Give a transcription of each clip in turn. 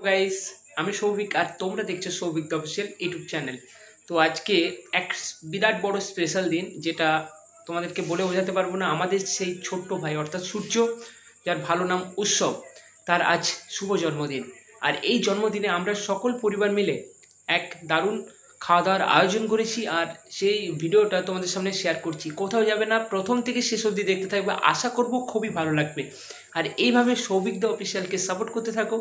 Guys, আমি সৌভিক আর তোমরা দেখছো Souvik the official YouTube channel. তো আজকে এক বিরাট বড় স্পেশাল দিন, যেটা তোমাদেরকে বলে বোঝাতে পারবো না। আমাদের সেই ছোট্ট ভাই অর্থাৎ সূর্য, যার ভালো নাম উৎসব, তার আজ শুভ জন্মদিন। আর এই জন্মদিনে আমরা সকল পরিবার মিলে এক দারুণ খাওয়া দাওয়ার আয়োজন করেছি, আর সেই ভিডিওটা তোমাদের সামনে শেয়ার করছি। কোথাও যাবে না, প্রথম থেকে শেষ অবধি দেখতে থাকবে, আশা করব খুবই ভালো লাগবে। আর এইভাবে সৌভিক দ্য অফিসিয়ালকে সাপোর্ট করতে থাকো।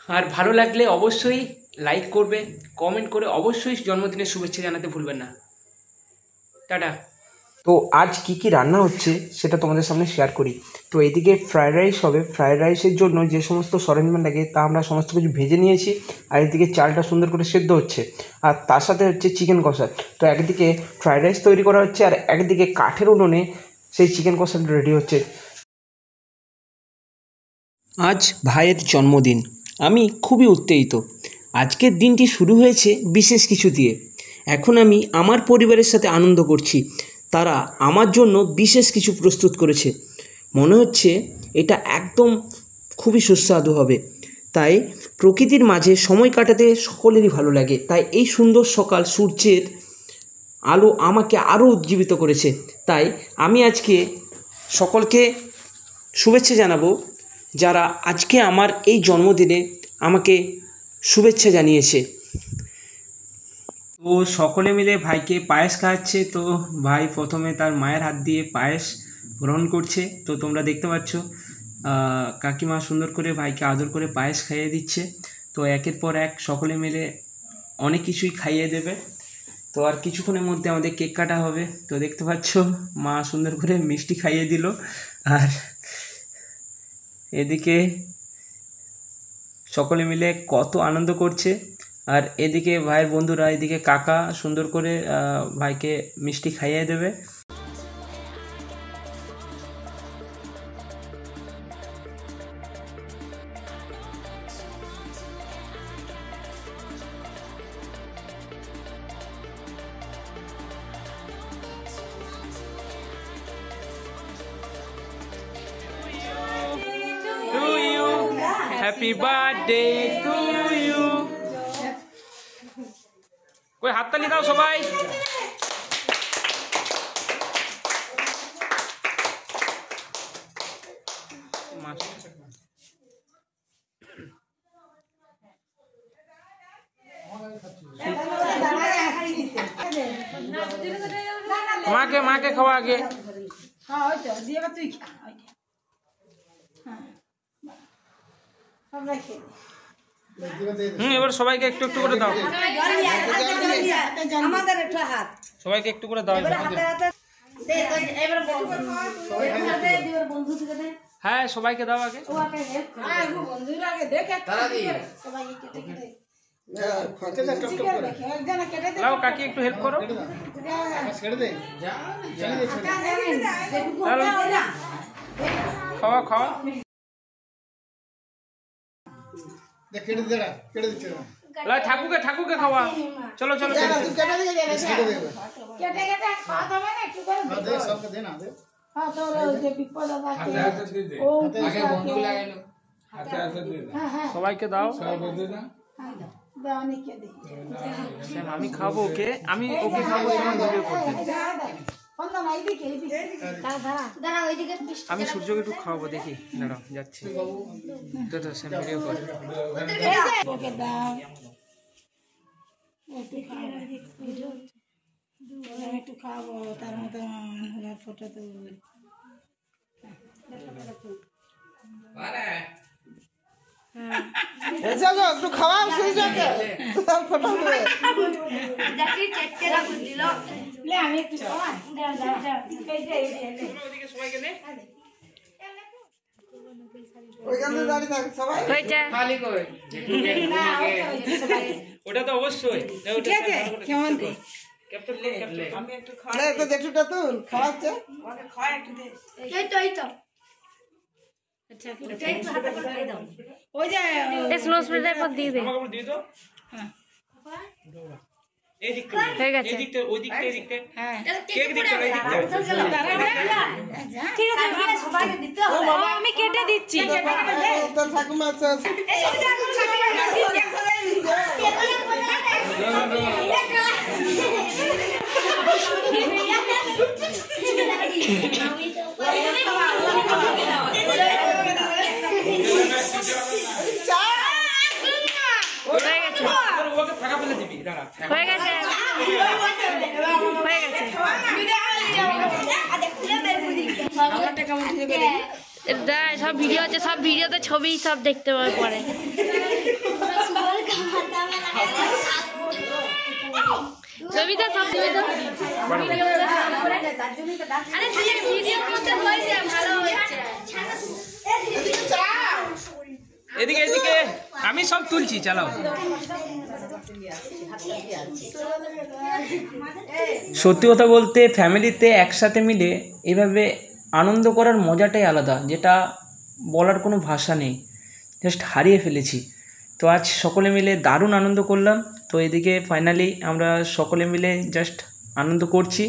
আর ভালো লাগলে অবশ্যই লাইক করবে, কমেন্ট করে অবশ্যই জন্মদিনের শুভেচ্ছা জানাতে ভুলবেন না। টাটা। তো আজ কি কি রান্না হচ্ছে সেটা তোমাদের সামনে শেয়ার করি। তো এদিকে ফ্রায়েড রাইস হবে। ফ্রায়েড রাইসের জন্য যে সমস্ত সরঞ্জাম লাগে তা আমরা সমস্ত কিছু ভেজে নিয়েছি। আর এদিকে চালটা সুন্দর করে সেদ্ধ হচ্ছে, আর তার সাথে হচ্ছে চিকেন কষা। তো একদিকে ফ্রায়েড রাইস তৈরি করা হচ্ছে, আর একদিকে কাঠের উনুনে সেই চিকেন কষাটা রেডি হচ্ছে। আজ ভাইয়ের জন্মদিন, আমি খুবই উত্তেজিত। আজকের দিনটি শুরু হয়েছে বিশেষ কিছু দিয়ে। এখন আমি আমার পরিবারের সাথে আনন্দ করছি। তারা আমার জন্য বিশেষ কিছু প্রস্তুত করেছে। মনে হচ্ছে এটা একদম খুবই সুস্বাদু হবে। তাই প্রকৃতির মাঝে সময় কাটাতে সকলেরই ভালো লাগে। তাই এই সুন্দর সকাল, সূর্যের আলো আমাকে আরও উজ্জীবিত করেছে। তাই আমি আজকে সকলকে শুভেচ্ছা জানাবো, যারা আজকে আমার এই জন্মদিনে আমাকে শুভেচ্ছা জানিয়েছে। তো সকলে মিলে ভাইকে পায়েস খাওয়াচ্ছে। তো ভাই প্রথমে তার মায়ের হাত দিয়ে পায়েস গ্রহণ করছে। তো তোমরা দেখতে পাচ্ছ কাকিমা সুন্দর করে ভাইকে আদর করে পায়েস খাইয়ে দিচ্ছে। তো একের পর এক সকলে মিলে অনেক কিছুই খাইয়ে দেবে। তো আর কিছুক্ষণের মধ্যে আমাদের কেক কাটা হবে। তো দেখতে পাচ্ছ মা সুন্দর করে মিষ্টি খাইয়ে দিল। আর এদিকে সকলে মিলে কত আনন্দ করছে। আর এদিকে ভাইয়ের বন্ধুরা, এদিকে কাকা সুন্দর করে ভাইকে মিষ্টি খাইয়ে দেবে। Happy birthday to you. কই হাততালি দাও সবাই। মাকে মাকে খাওয়া আগে। এবার সবাইকে একটু একটু করে দাও। সবাইকে একটু করে দাও। হ্যাঁ, সবাইকে দাও আগে। দাও কাকি, একটু হেল্প করো। খাওয়া খাওয়া। ঠাকুরকে ঠাকুরকে খাওয়া। চলো চলো। সবাইকে দাও। আমি খাবো ওকে, আমি ওকে খাবো। আমি সূর্যকে একটু খাওয়াবো, দেখি দাঁড়াও যাচ্ছি। ভিডিও করে একটু খাবো, তার মতো ফটো তো একটু খাওয়া ফটো আমি একটু ওটা তো অবশ্যই কেমন আমি একটু জেঠুটা তুল খাওয়াচ্ছে। ওই যে স্নো স্প্রেটার করে দিয়ে দে। দিয়ে দাও। হয়ে গেছে। হ্যাঁ ঠিক আছে আমি কেটে দিচ্ছি। হয়ে গেছে সব ভিডিও আছে, সব ভিডিওতে ছবি সব দেখতে পাবে পরে। ছবিটা সব এদিকে এদিকে আমি সব তুলছি, চালাও। সত্যি কথা বলতে ফ্যামিলিতে একসাথে মিলে এভাবে আনন্দ করার মজাটাই আলাদা, যেটা বলার কোনো ভাষা নেই, জাস্ট হারিয়ে ফেলেছি। তো আজ সকলে মিলে দারুণ আনন্দ করলাম। তো এদিকে ফাইনালি আমরা সকলে মিলে জাস্ট আনন্দ করছি।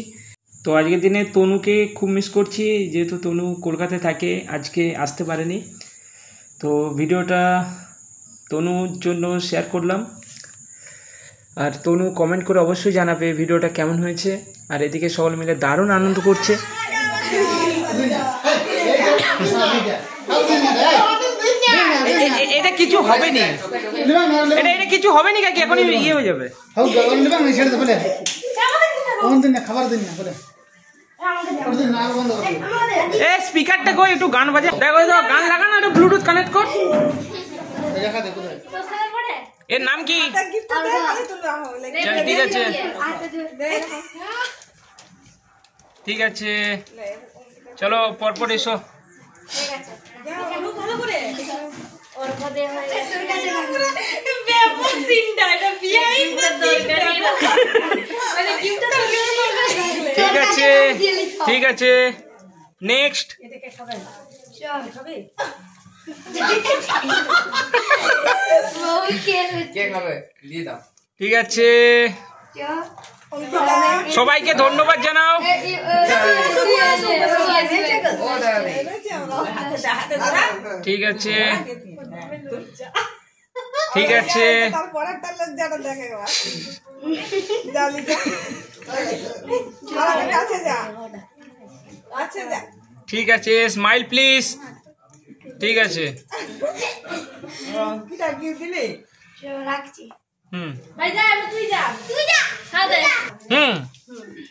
তো আজকের দিনে তনুকে খুব মিস করছি, যেহেতু তনু কলকাতায় থাকে, আজকে আসতে পারেনি। তো ভিডিওটা তনুর জন্য শেয়ার করলাম। আর তনু কমেন্ট করে অবশ্যই জানাবে ভিডিওটা কেমন হয়েছে। আর এদিকে সকলে মিলে দারুণ আনন্দ করছে। এটা কিছু হবে না, এটা কিছু হবে না কাকি, এখন ইয়ে হয়ে যাবে। স্পিকারটা কই, একটু গান বাজে, দেখো তো গান লাগা না, একটু ব্লুটুথ কানেক্ট কর। এর নাম কি? ঠিক আছে ঠিক আছে, চলো পরপর এসো। ঠিক আছে ঠিক আছে, নেক্সট। ঠিক আছে, সবাইকে ধন্যবাদ জানাও। ঠিক আছে ঠিক আছে, ঠিক আছে, স্মাইল প্লিজ। ঠিক আছে,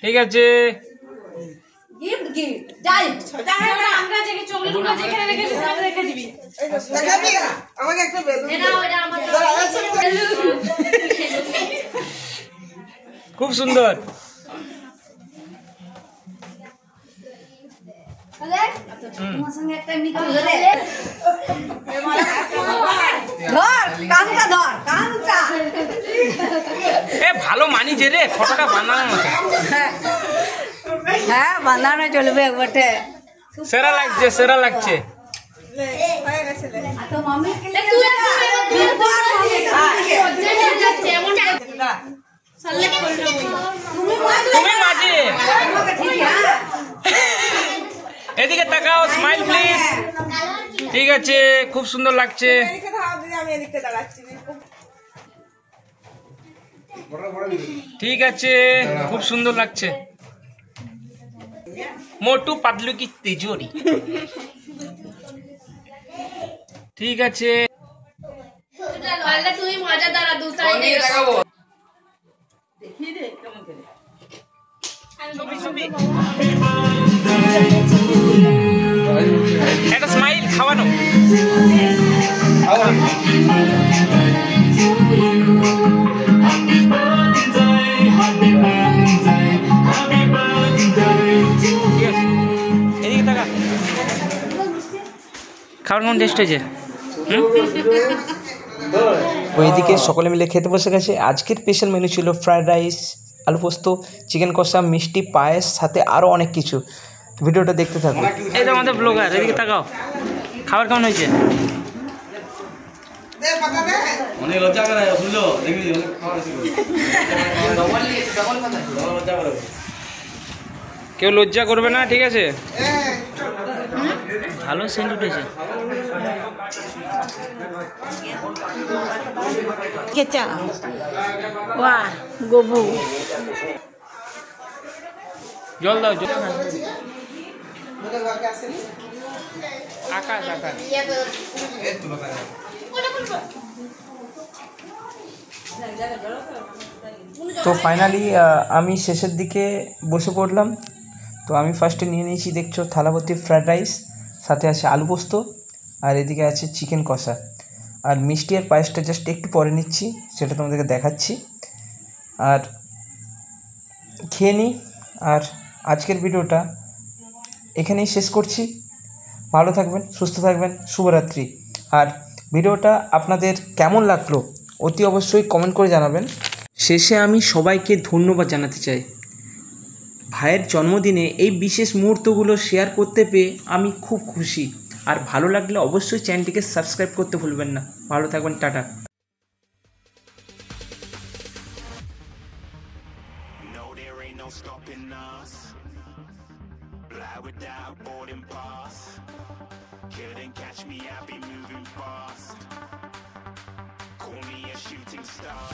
ঠিক আছে, খুব সুন্দর। ভালো মানি যে রে, ফটোটা বানানো মতো। হ্যাঁ বানানো চলবে বটে, সেরা লাগছে সেরা লাগছে। তুমি মাঝে এদিকে তাকাও, স্মাইল প্লিজ। ঠিক আছে, খুব সুন্দর লাগছে। ঠিক আছে, খুব সুন্দর লাগছে। মোটু পাতলু কি তিজোরি। ঠিক আছে, তুমি মজা দ্বারা একটা স্মাইল খাওয়ানো। এদিকে থাকা, খাবার কেমন টেস্ট হয়েছে? ওইদিকে সকলে মিলে খেতে বসে গেছে। আজকের স্পেশাল মেনু ছিল ফ্রায়েড রাইস, আলু পোস্ত, চিকেন কষা, মিষ্টি, পায়েস, সাথে আরও অনেক কিছু। ভিডিওটা দেখতে থাকো। এই তো আমাদের ব্লগার, এদিকে তাকাও, খাবার কেমন হয়েছে? অনেক লজ্জা করে শুনলো দেখবি অনেক খাওয়া ছিল লজ্জা করে কেউ লজ্জা করবে না, ঠিক আছে? ভালো সেন্ট উঠেছে। কেঁচা ওয়া গোবু জল দাও, জল। আকাশ আকাশ তো ফাইনালি আমি শেষের দিকে বসে পড়লাম। তো আমি ফার্স্টে নিয়ে নিয়েছি, দেখছো থালাভর্তি ফ্রায়েড রাইস, সাথে আছে আলু পোস্ত, আর এদিকে আছে চিকেন কষা। আর মিষ্টি আর পায়েসটা জাস্ট একটু পরে নিচ্ছি, সেটা তোমাদেরকে দেখাচ্ছি। আর খেয়ে নিই। আর আজকের ভিডিওটা এখানেই শেষ করছি। ভালো থাকবেন, সুস্থ থাকবেন, শুভরাত্রি। আর ভিডিওটা আপনাদের কেমন লাগলো অতি অবশ্যই কমেন্ট করে জানাবেন। শেষে আমি সবাইকে ধন্যবাদ জানাতে চাই। ভাইয়ের জন্মদিনে এই বিশেষ মুহূর্তগুলো শেয়ার করতে পেয়ে আমি খুব খুশি। আর ভালো লাগলে অবশ্যই চ্যানেলটিকে সাবস্ক্রাইব করতে ভুলবেন না। ভালো থাকবেন, tata. No, there ain't no stopping us. Fly without boarding pass. Couldn't catch me, I'll be moving fast. Call me a shooting star.